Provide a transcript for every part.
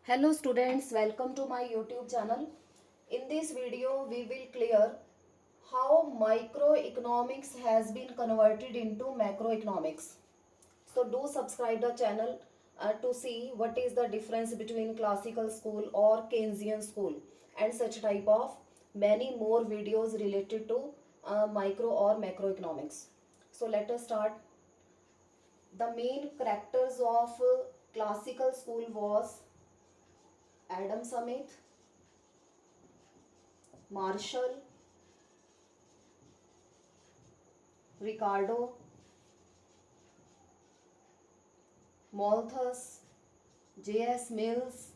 Hello students, welcome to my YouTube channel. In this video, we will clear how microeconomics has been converted into macroeconomics. So do subscribe the channel to see what is the difference between classical school or Keynesian school and such type of many more videos related to micro or macroeconomics. So let us start. The main characters of classical school was Adam Smith, Marshall, Ricardo, Malthus, J.S. Mills,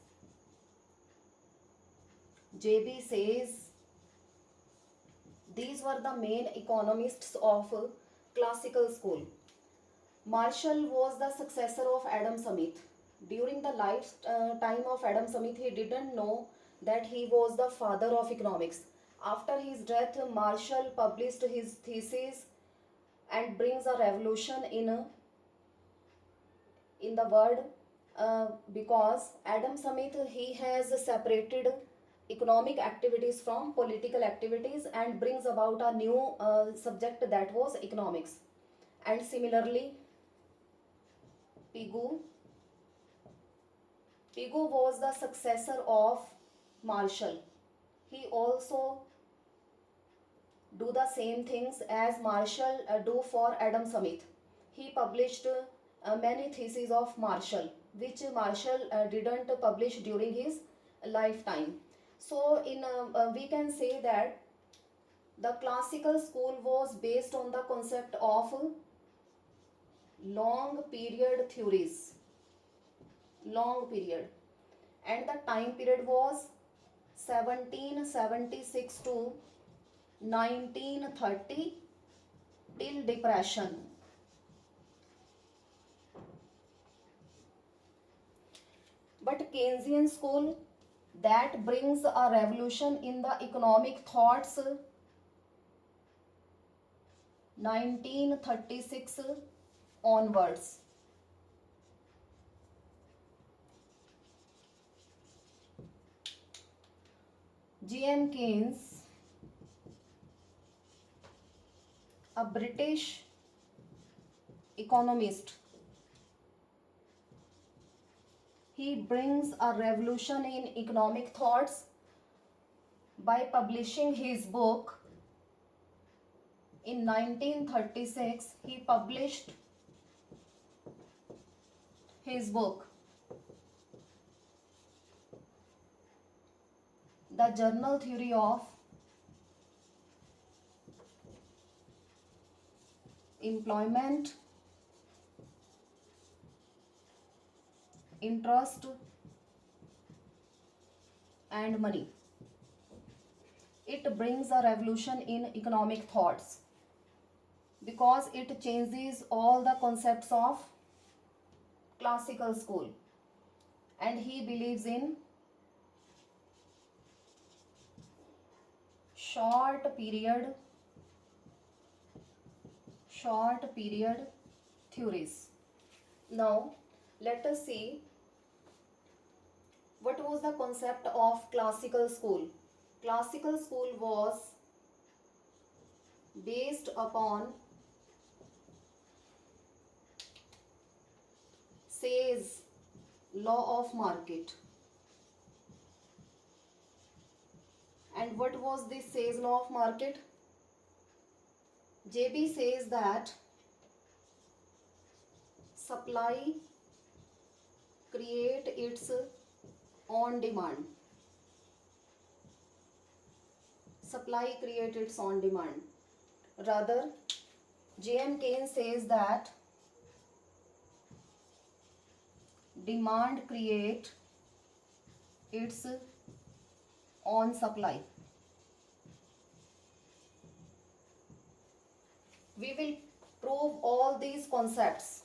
J.B. Sayes. These were the main economists of classical school. Marshall was the successor of Adam Smith. During the lifetime of Adam Smith, he didn't know that he was the father of economics. After his death, Marshall published his thesis and brings a revolution in the world because Adam Smith he has separated economic activities from political activities and brings about a new subject that was economics. And similarly, Pigou was the successor of Marshall. He also do the same things as Marshall do for Adam Smith. He published many theses of Marshall, which Marshall didn't publish during his lifetime. So, we can say that the classical school was based on the concept of long period theories, long period, and the time period was 1776 to 1930 till depression. But Keynesian school that brings a revolution in the economic thoughts 1936 onwards. G.M. Keynes, a British economist, he brings a revolution in economic thoughts by publishing his book. In 1936, he published his book, The General Theory of Employment, Interest, and Money. It brings a revolution in economic thoughts because it changes all the concepts of classical school, and he believes in short period theories. Now let us see what was the concept of classical school. Classical school was based upon Say's law of market. And what was this Say's law of market? JB says that supply create its own demand. Supply create its own demand. Rather, J.M. Keynes says that demand create its own supply. We will prove all these concepts.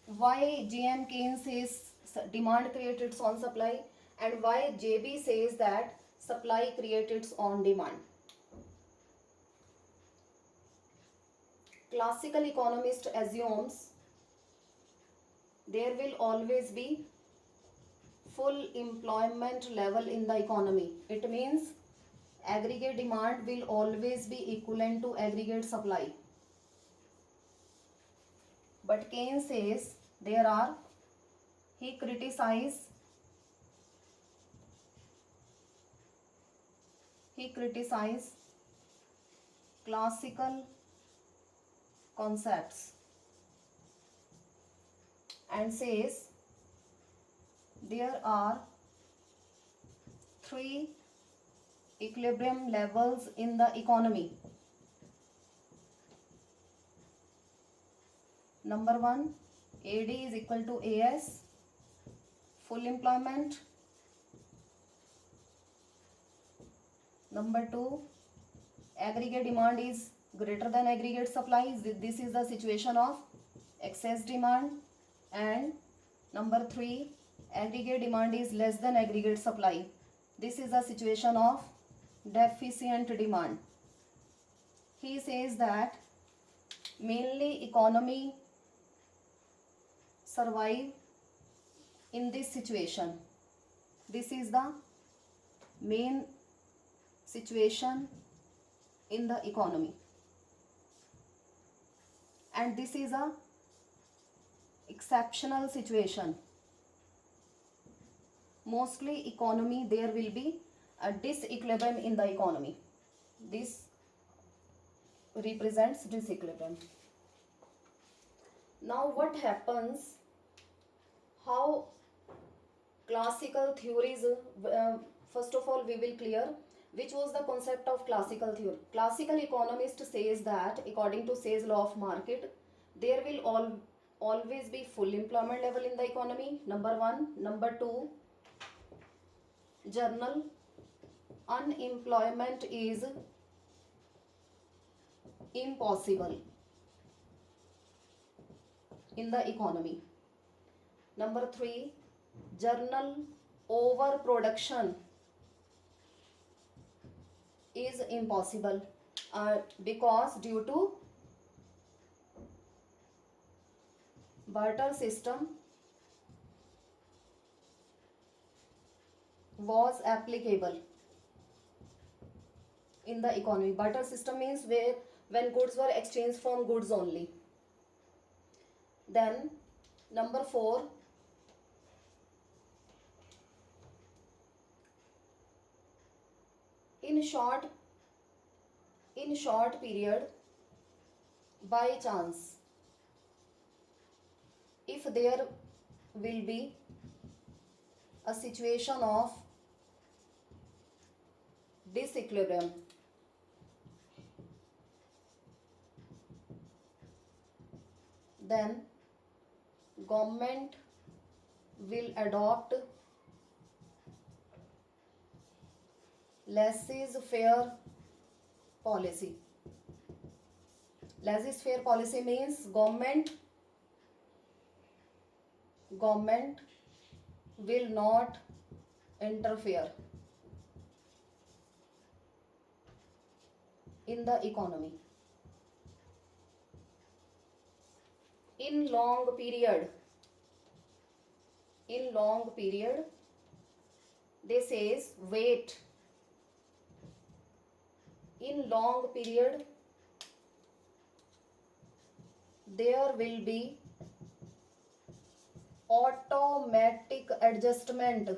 Why J.M. Keynes says demand creates its own supply and why J.B. says that supply creates its own demand. Classical economist assumes there will always be full employment level in the economy. It means aggregate demand will always be equivalent to aggregate supply. But Keynes says he criticized classical concepts and says there are three equilibrium levels in the economy. Number 1, AD is equal to AS, full employment. Number 2, aggregate demand is greater than aggregate supply. This is the situation of excess demand. And number 3, aggregate demand is less than aggregate supply. This is the situation of deficient demand. He says that mainly economy survive in this situation. This is the main situation in the economy, and this is a exceptional situation. Mostly economy there will be a disequilibrium in the economy. This represents disequilibrium. Now what happens, how classical theories, first of all we will clear which was the concept of classical theory. Classical economist says that according to Say's law of market, there will always be full employment level in the economy. Number 1. Number 2, general unemployment is impossible in the economy. Number 3, general overproduction is impossible because due to barter system was applicable in the economy. Barter system means when goods were exchanged from goods only. Then number 4, in short period, by chance, if there will be a situation of disequilibrium, then government will adopt laissez-faire policy. Laissez-faire policy means government will not interfere in the economy. In long period, they says wait. In long period, there will be automatic adjustment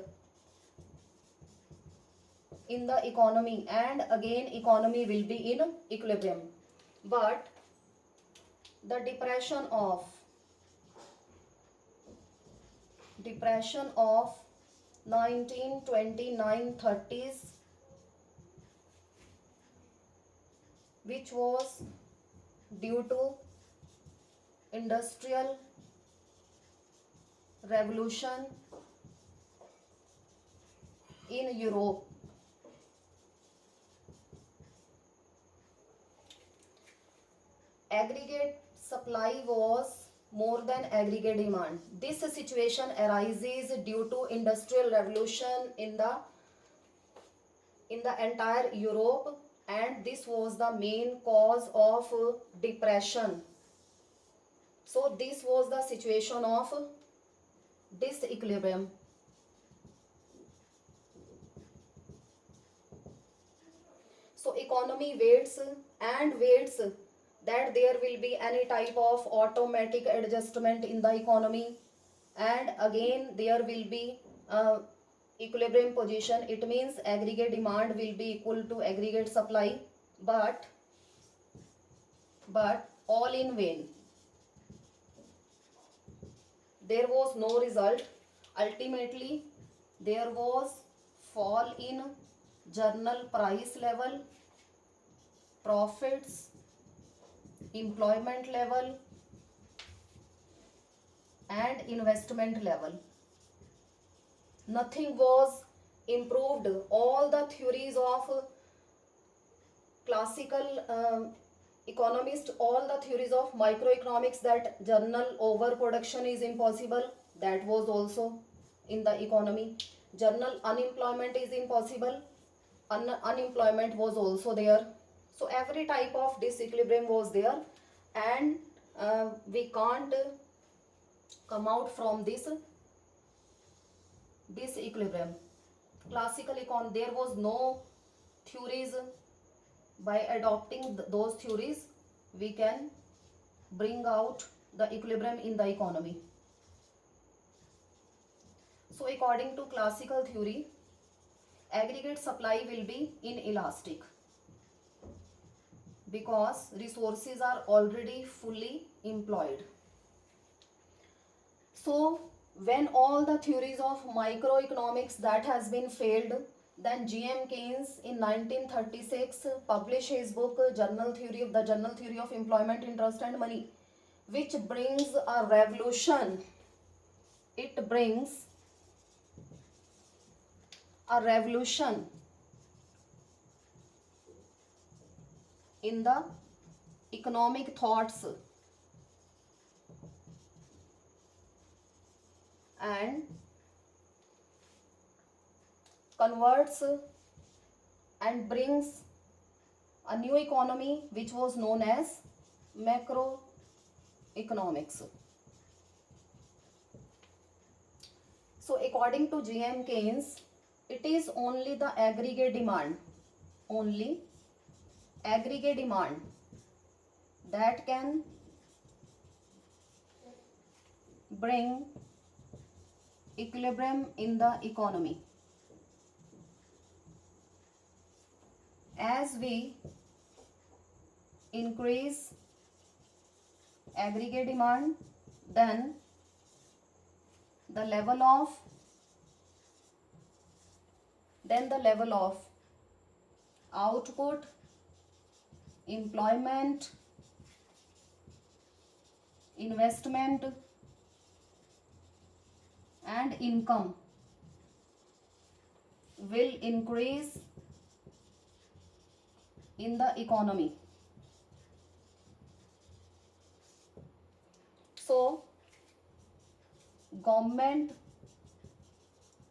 in the economy, and again economy will be in equilibrium. But the depression of 1929-30s, which was due to industrial revolution in Europe. Aggregate supply was more than aggregate demand. This situation arises due to industrial revolution in the entire Europe, and this was the main cause of depression. So this was the situation of disequilibrium. So economy waits and waits that there will be any type of automatic adjustment in the economy, and again there will be equilibrium position. It means aggregate demand will be equal to aggregate supply, but all in vain. There was no result. Ultimately there was fall in journal price level, profits, employment level and investment level. Nothing was improved. All the theories of classical economists, all the theories of microeconomics, that journal overproduction is impossible, that was also in the economy. Journal unemployment is impossible, unemployment was also there. So every type of disequilibrium was there, and we can't come out from this disequilibrium. Classical econ, there was no theories. By adopting those theories we can bring out the equilibrium in the economy. So according to classical theory, aggregate supply will be inelastic because resources are already fully employed. So when all the theories of microeconomics that has been failed, then G.M. Keynes in 1936 published his book General Theory of Employment, Interest and Money, which brings a revolution. It brings a revolution in the economic thoughts and converts and brings a new economy which was known as macroeconomics. So according to G.M. Keynes, it is only the aggregate demand that can bring equilibrium in the economy. As we increase aggregate demand, then the level of output, employment, investment and income will increase in the economy. So government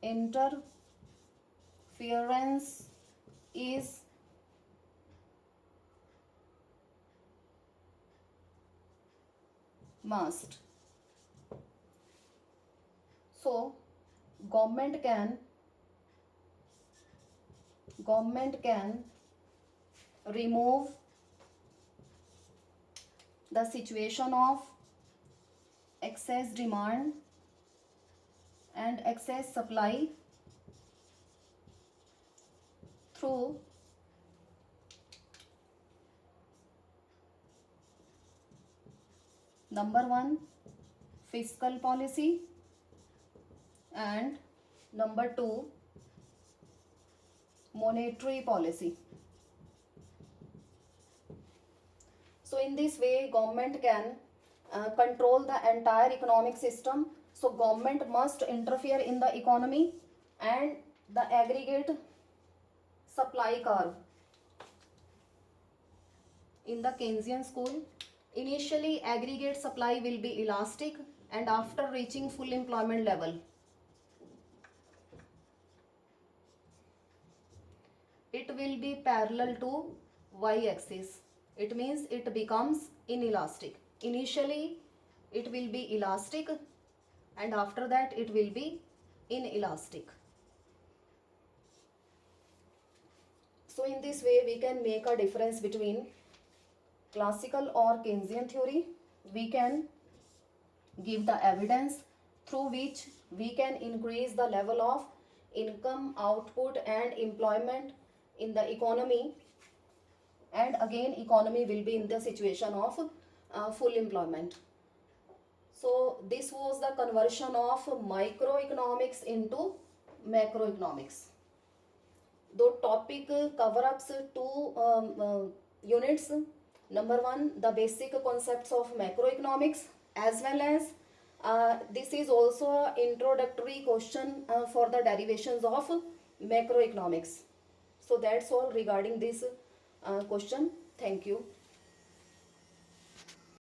interference is must. So government can remove the situation of excess demand and excess supply through number 1, fiscal policy, and number 2, monetary policy. So in this way government can control the entire economic system. So government must interfere in the economy and the aggregate supply curve. In the Keynesian school, initially aggregate supply will be elastic, and after reaching full employment level, it will be parallel to y-axis. It means it becomes inelastic. Initially it will be elastic and after that it will be inelastic. So So in this way we can make a difference between classical or Keynesian theory. We can give the evidence through which we can increase the level of income, output and employment in the economy, and again economy will be in the situation of full employment. So this was the conversion of microeconomics into macroeconomics. The topic cover-ups two units. Number one, the basic concepts of macroeconomics, as well as this is also an introductory question for the derivations of macroeconomics. So that's all regarding this question. Thank you.